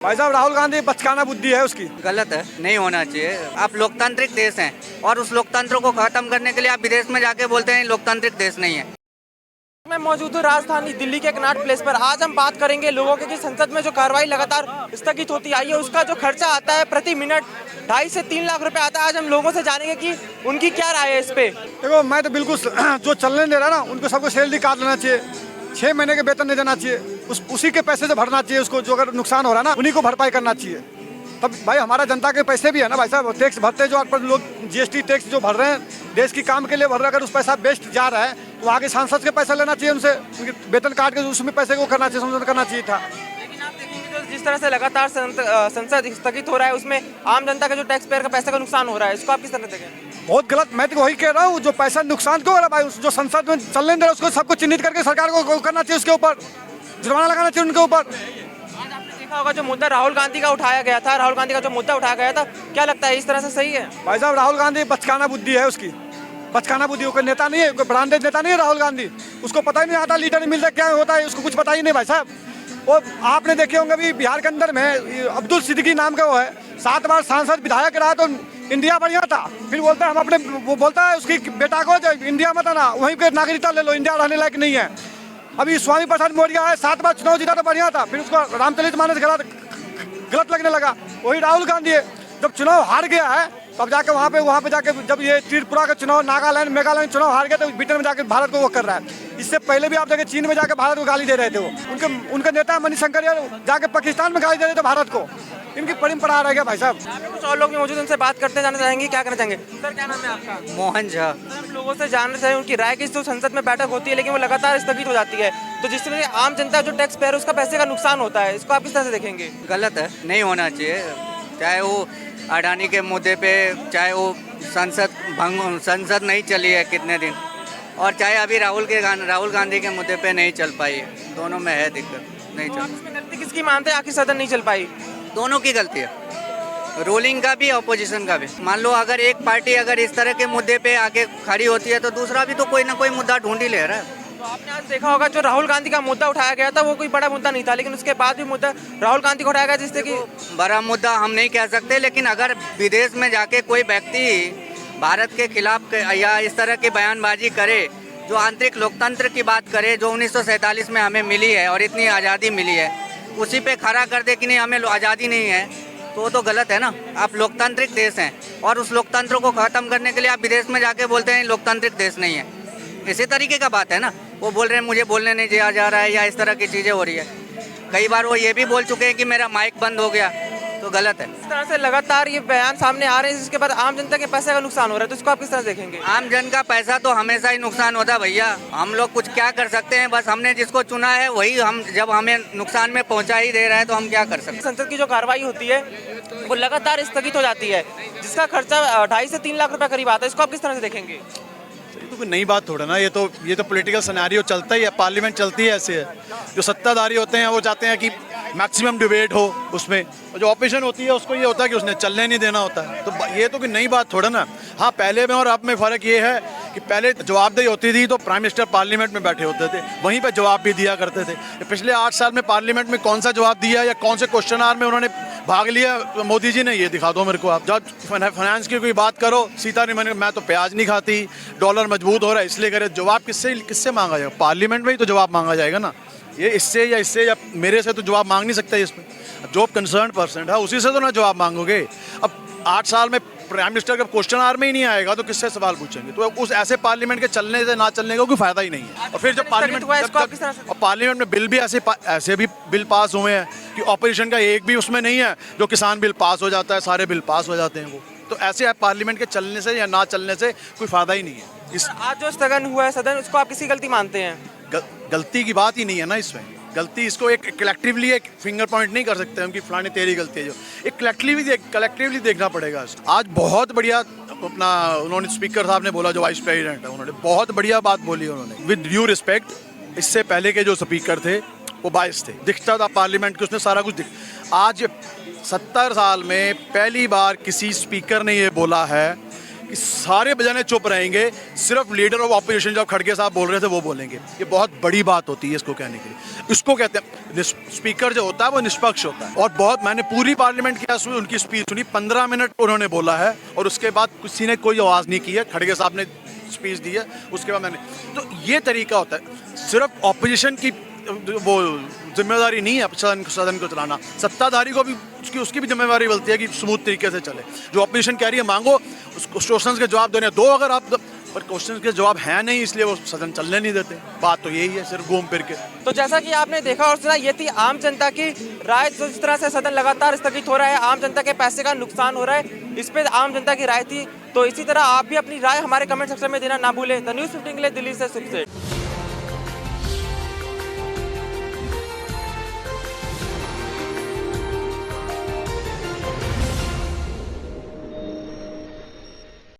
भाई साहब राहुल गांधी बचकाना बुद्धि है उसकी। गलत है, नहीं होना चाहिए। आप लोकतांत्रिक देश हैं और उस लोकतंत्र को खत्म करने के लिए आप विदेश में जाके बोलते हैं लोकतांत्रिक देश नहीं है। मैं मौजूद हूँ राजधानी दिल्ली के कनॉट प्लेस पर। आज हम बात करेंगे लोगों की कि संसद में जो कार्रवाई लगातार स्थगित होती आई है उसका जो खर्चा आता है प्रति मिनट 2.5 से 3 लाख रुपए आता है। आज हम लोगों से जानेंगे कि उनकी क्या राय है इस पे। देखो मैं तो बिल्कुल जो चलने दे रहा है ना उनको सबको सैलरी काट लेना चाहिए, 6 महीने के वेतन नहीं देना चाहिए, उसी के पैसे से भरना चाहिए उसको। जो अगर नुकसान हो रहा है ना उन्हीं को भरपाई करना चाहिए। तब भाई हमारा जनता के पैसे भी है ना भाई साहब, टैक्स भरते जो आप लोग जीएसटी टैक्स जो भर रहे हैं देश की काम के लिए भर रहे हैं। अगर उस पैसा वेस्ट जा रहा है तो आगे सांसद के पैसा लेना चाहिए उनसे, उनके वेतन काट के उसमें पैसे को करना चाहिए, संशोधन करना चाहिए था। लेकिन आप देखेंगे तो जिस तरह से लगातार संसद स्थगित हो रहा है उसमें आम जनता का जो टैक्स पेयर का पैसे का नुकसान हो रहा है, इसको आप किस तरह देखें? बहुत गलत। मैं तो वही कह रहा हूँ, जो पैसा नुकसान क्यों हो रहा है भाई, जो संसद में चलने दे रहा है उसको सबको चिन्हित करके सरकार को करना चाहिए, उसके ऊपर जुर्माना लगाना चाहिए उनके ऊपर। आज आपने देखा होगा जो मुद्दा राहुल गांधी का उठाया गया था, राहुल गांधी का जो मुद्दा उठाया गया था, क्या लगता है इस तरह से सही है? भाई साहब राहुल गांधी बचकाना बुद्धि है उसकी, बचकाना बुद्धि। कोई नेता नहीं है, कोई ब्रांडेड नेता नहीं है राहुल गांधी। उसको पता ही नहीं आता लीडर नहीं मिलता क्या होता है, उसको कुछ पता ही नहीं भाई साहब। वो आपने देखे होंगे अभी बिहार के अंदर में अब्दुल सिद्दीकी नाम का वो है, 7 बार सांसद विधायक रहा तो इंडिया बढ़िया था। फिर बोलता है हम अपने, वो बोलता है उसकी बेटा को जो इंडिया मत आना, वहीं पे नागरिकता ले लो, इंडिया रहने लायक नहीं है। अभी स्वामी प्रसाद मौर्य है, 7 बार चुनाव जीता तो बढ़िया था, फिर उसको रामचरित मानस गलत लगने लगा। वही राहुल गांधी है, जब चुनाव हार गया है तब जाके वहाँ पे जाके जब ये त्रिपुरा का चुनाव, नागालैंड मेघालय चुनाव हार गया तो ब्रिटेन में जाके भारत को वो कर रहा है। इससे पहले भी आप देखे चीन में जाके भारत को गाली दे रहे थे। वो उनके नेता मणिशंकर जाके पाकिस्तान में गाली दे रहे थे भारत को। इनकी परंपरा रह गया भाई साहब। कुछ और लोग भी मौजूद, उनसे बात करते जाना चाहेंगे, क्या करना चाहेंगे? सर क्या नाम है आपका? मोहन झा। सर हम लोगों से जानना चाहिए उनकी राय की। जो संसद में बैठक होती है लेकिन वो लगातार स्थगित हो जाती है, तो जिससे वजह आम जनता जो टैक्स पेयर उसका पैसे का नुकसान होता है, इसको आप किस तरह से देखेंगे? गलत है, नहीं होना चाहिए। चाहे वो अडानी के मुद्दे पे, चाहे वो संसद नहीं चली है कितने दिन, और चाहे अभी राहुल गांधी के मुद्दे पे नहीं चल पाई है। दोनों में है दिक्कत, नहीं तो चल। आप इसमें गलती किसकी मानते हैं आखिर सदन नहीं चल पाई? दोनों की गलती है, रूलिंग का भी अपोजिशन का भी। मान लो अगर एक पार्टी अगर इस तरह के मुद्दे पे आके खड़ी होती है तो दूसरा भी तो कोई ना कोई मुद्दा ढूंढ ही ले रहा है। तो आपने आज देखा होगा जो राहुल गांधी का मुद्दा उठाया गया था वो कोई बड़ा मुद्दा नहीं था, लेकिन उसके बाद भी मुद्दा राहुल गांधी को उठाया गया, जिससे कि बड़ा मुद्दा हम नहीं कह सकते, लेकिन अगर विदेश में जाके कोई व्यक्ति भारत के खिलाफ या इस तरह की बयानबाजी करे, जो आंतरिक लोकतंत्र की बात करे, जो 1947 में हमें मिली है और इतनी आज़ादी मिली है, उसी पे खड़ा कर दे कि नहीं हमें आज़ादी नहीं है, तो वो तो गलत है ना। आप लोकतांत्रिक देश हैं और उस लोकतंत्र को ख़त्म करने के लिए आप विदेश में जाके बोलते हैं लोकतांत्रिक देश नहीं है। इसी तरीके का बात है ना। वो बोल रहे हैं मुझे बोलने नहीं दिया जा रहा है या इस तरह की चीज़ें हो रही है। कई बार वो ये भी बोल चुके हैं कि मेरा माइक बंद हो गया, तो गलत है। इस तरह से लगातार ये बयान सामने आ रहे हैं जिसके बाद आम जनता के पैसे का नुकसान हो रहा है, तो इसको आप किस तरह देखेंगे? आम जन का पैसा तो हमेशा ही नुकसान होता है भैया। हम लोग कुछ क्या कर सकते हैं, बस हमने जिसको चुना है वही हम, जब हमें नुकसान में पहुंचा ही दे रहा है तो हम क्या कर सकते हैं। संसद की जो कार्रवाई होती है वो लगातार स्थगित हो जाती है, जिसका खर्चा 2.5 से 3 लाख रुपए करीब आता है, इसको आप किस तरह से देखेंगे? तो कोई नई बात थोड़ा ना, ये तो पॉलिटिकल सिनेरियो चलता ही है, पार्लियामेंट चलती है ऐसे है। जो सत्ताधारी होते हैं वो चाहते हैं कि मैक्सिमम डिबेट हो उसमें, और जो ऑपोजिशन होती है उसको ये होता है कि उसने चलने नहीं देना होता है। तो ये तो कोई नई बात थोड़ा ना। हाँ, पहले में और अब में फ़र्क ये है कि पहले जवाबदेही होती थी तो प्राइम मिनिस्टर पार्लियामेंट में बैठे होते थे, वहीं पर जवाब भी दिया करते थे। पिछले 8 साल में पार्लियामेंट में कौन सा जवाब दिया या कौन से क्वेश्चन आवर में उन्होंने भाग लिया, तो मोदी जी ने ये दिखा दो मेरे को। आप जब फाइनेंस की कोई बात करो, सीतारमण मैं तो प्याज नहीं खाती, डॉलर मजबूत हो रहा है इसलिए करे, जवाब किससे मांगा जाएगा? पार्लियामेंट में ही तो जवाब मांगा जाएगा ना। ये इससे या मेरे से तो जवाब मांग नहीं सकता इसमें। जो कंसर्न पर्सन है उसी से तो ना जवाब मांगोगे। अब 8 साल में प्राइम मिनिस्टर का क्वेश्चन आवर में ही नहीं आएगा तो किससे सवाल पूछेंगे? तो उस ऐसे पार्लियामेंट के चलने से ना चलने का कोई फायदा ही नहीं है। और फिर जब पार्लियामेंट में बिल भी ऐसे भी बिल पास हुए हैं कि ऑपोजिशन का एक भी उसमें नहीं है, जो किसान बिल पास हो जाता है, सारे बिल पास हो जाते हैं वो। तो ऐसे पार्लियामेंट के चलने से या ना चलने से कोई फायदा ही नहीं है। आज जो स्थगन हुआ है सदन, उसको आप किसी गलती मानते हैं? गलती की बात ही नहीं है ना इसमें। गलती इसको एक कलेक्टिवली एक फिंगर पॉइंट नहीं कर सकते हम कि फलानी तेरी गलती है। जो एक कलेक्टिवली देखना पड़ेगा। आज बहुत बढ़िया अपना उन्होंने स्पीकर साहब ने बोला, जो वाइस प्रेसिडेंट है, उन्होंने बहुत बढ़िया बात बोली उन्होंने। विद ड्यू रिस्पेक्ट, इससे पहले के जो स्पीकर थे वो बायस थे, दिखता था पार्लियामेंट के उसमें सारा कुछ आज 70 साल में पहली बार किसी स्पीकर ने ये बोला है कि सारे बजाने चुप रहेंगे, सिर्फ लीडर ऑफ ऑपोजिशन जब खड़गे साहब बोल रहे थे वो बोलेंगे। ये बहुत बड़ी बात होती है इसको कहने के लिए। इसको कहते हैं स्पीकर जो होता है वो निष्पक्ष होता है। और बहुत मैंने पूरी पार्लियामेंट की उनकी स्पीच सुनी, 15 मिनट उन्होंने बोला है और उसके बाद किसी ने कोई आवाज़ नहीं की है। खड़गे साहब ने स्पीच दी है, उसके बाद मैंने, तो ये तरीका होता है। सिर्फ ऑपोजिशन की वो जिम्मेदारी नहीं है सदन को चलाना, सत्ताधारी को भी उसकी भी जिम्मेदारी बनती है कि स्मूथ तरीके से चले। जो ऑपोजिशन कह रही है मांगो, उसको क्वेश्चन के जवाब देने दो, अगर आप पर क्वेश्चन के जवाब है नहीं, इसलिए वो सदन चलने नहीं देते। बात तो यही है, सिर्फ घूम फिर के। तो जैसा कि आपने देखा और सुना, ये थी आम जनता की राय। जो इस तरह से सदन लगातार स्थगित हो रहा है, आम जनता के पैसे का नुकसान हो रहा है, इस पे आम जनता की राय थी। तो इसी तरह आप भी अपनी राय हमारे कमेंट सेक्शन में देना ना भूलें। द न्यूज़ 15 के लिए दिल्ली से सुखसेठ।